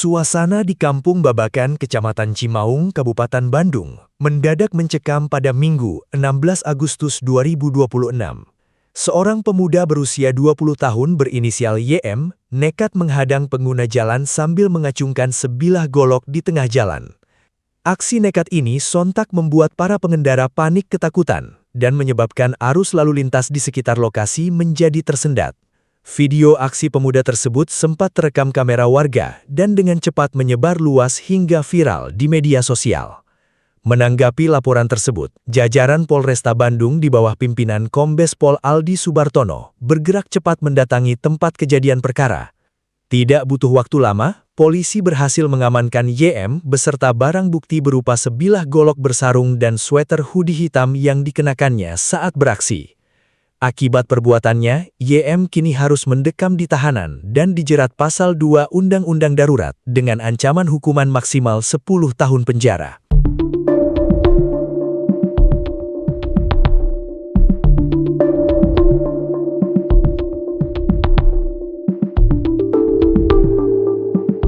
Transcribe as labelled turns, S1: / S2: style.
S1: Suasana di Kampung Babakan, Kecamatan Cimaung, Kabupaten Bandung, mendadak mencekam pada Minggu, 16 Agustus 2026. Seorang pemuda berusia 20 tahun berinisial YM, nekat menghadang pengguna jalan sambil mengacungkan sebilah golok di tengah jalan. Aksi nekat ini sontak membuat para pengendara panik ketakutan, dan menyebabkan arus lalu lintas di sekitar lokasi menjadi tersendat. Video aksi pemuda tersebut sempat terekam kamera warga dan dengan cepat menyebar luas hingga viral di media sosial. Menanggapi laporan tersebut, jajaran Polresta Bandung di bawah pimpinan Kombes Pol Aldi Subartono bergerak cepat mendatangi tempat kejadian perkara. Tidak butuh waktu lama, polisi berhasil mengamankan YM beserta barang bukti berupa sebilah golok bersarung dan sweater hoodie hitam yang dikenakannya saat beraksi. Akibat perbuatannya, YM kini harus mendekam di tahanan dan dijerat pasal 2 Undang-Undang Darurat dengan ancaman hukuman maksimal 10 tahun penjara.